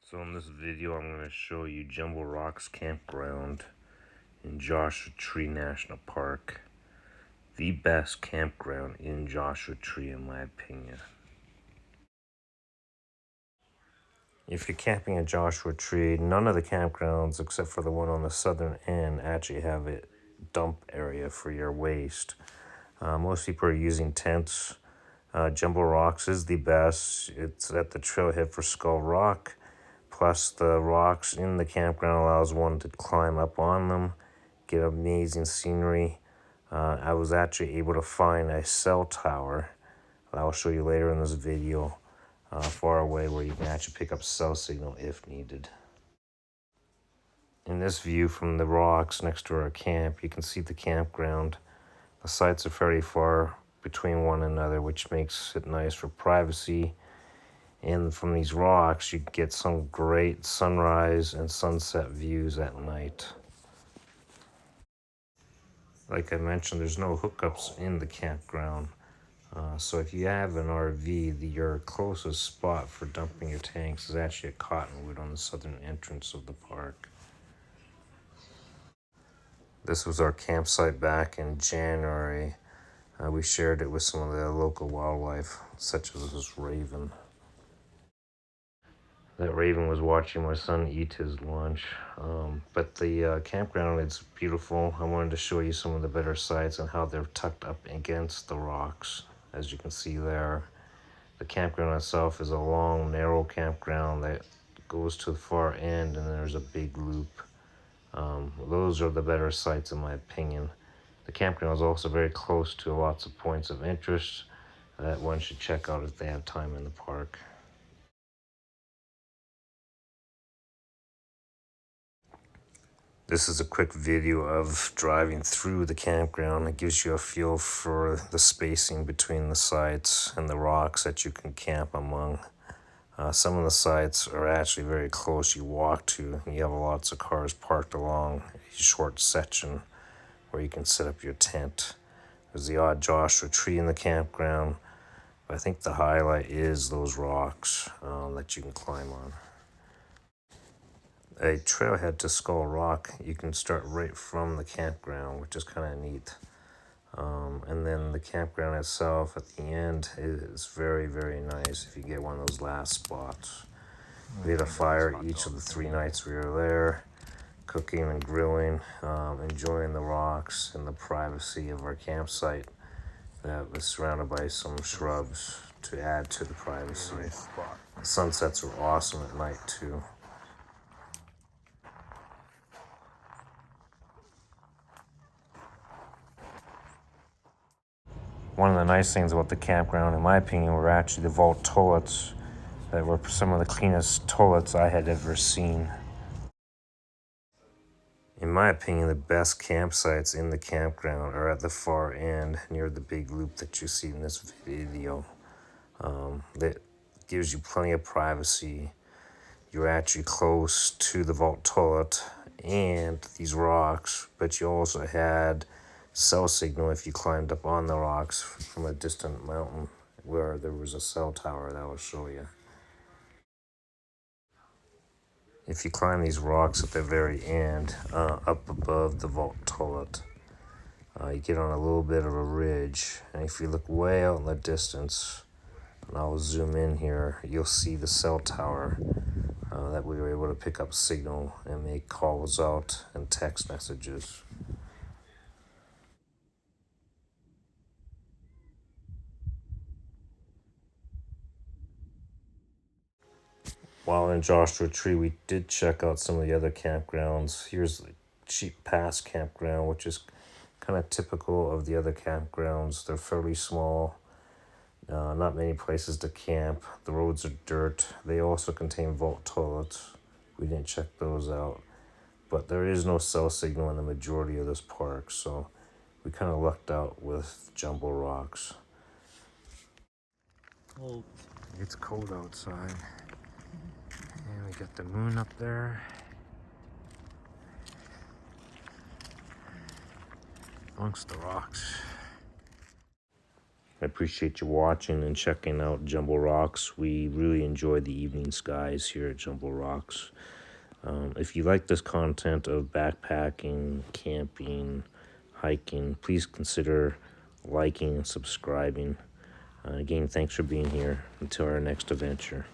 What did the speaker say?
So in this video, I'm going to show you Jumbo Rocks Campground in Joshua Tree National Park. The best campground in Joshua Tree, in my opinion. If you're camping at Joshua Tree, none of the campgrounds, except for the one on the southern end, actually have a dump area for your waste. Most people are using tents. Jumbo Rocks is the best. It's at the trailhead for Skull Rock. Plus, the rocks in the campground allows one to climb up on them, get amazing scenery. I was actually able to find a cell tower that I'll show you later in this video, far away, where you can actually pick up cell signal if needed. In this view from the rocks next to our camp, you can see the campground. The sites are fairly far between one another, which makes it nice for privacy. And from these rocks, you get some great sunrise and sunset views at night. Like I mentioned, there's no hookups in the campground. So if you have an RV, your closest spot for dumping your tanks is actually at Cottonwood on the southern entrance of the park. This was our campsite back in January. We shared it with some of the local wildlife, such as this raven. That raven was watching my son eat his lunch. But the campground is beautiful. I wanted to show you some of the better sites and how they're tucked up against the rocks. As you can see there, the campground itself is a long, narrow campground that goes to the far end, and there's a big loop. Those are the better sites in my opinion. The campground is also very close to lots of points of interest that one should check out if they have time in the park. This is a quick video of driving through the campground. It gives you a feel for the spacing between the sites and the rocks that you can camp among. Some of the sites are actually very close. You walk to, and you have lots of cars parked along a short section where you can set up your tent. There's the odd Joshua tree in the campground, but I think the highlight is those rocks that you can climb on. A trailhead to Skull Rock, you can start right from the campground, which is kind of neat. And then the campground itself at the end is very, very nice if you get one of those last spots. We had a fire each of the 3 nights we were there, cooking and grilling, enjoying the rocks and the privacy of our campsite that was surrounded by some shrubs to add to the privacy. The sunsets were awesome at night too. One of the nice things about the campground, in my opinion, were actually the vault toilets that were some of the cleanest toilets I had ever seen. In my opinion, the best campsites in the campground are at the far end near the big loop that you see in this video. That gives you plenty of privacy. You're actually close to the vault toilet and these rocks, but you also had cell signal if you climbed up on the rocks from a distant mountain where there was a cell tower that will show you. If you climb these rocks at the very end, up above the vault toilet, you get on a little bit of a ridge, and if you look way out in the distance, and I'll zoom in here, you'll see the cell tower that we were able to pick up signal and make calls out and text messages. While in Joshua Tree, we did check out some of the other campgrounds. Here's the Sheep Pass campground, which is kind of typical of the other campgrounds. They're fairly small, not many places to camp. The roads are dirt. They also contain vault toilets. We didn't check those out. But there is no cell signal in the majority of this park, so we kind of lucked out with Jumbo Rocks. It's cold outside. And we got the moon up there. Amongst the rocks. I appreciate you watching and checking out Jumbo Rocks. We really enjoy the evening skies here at Jumbo Rocks. If you like this content of backpacking, camping, hiking, please consider liking and subscribing. Again, thanks for being here. Until our next adventure.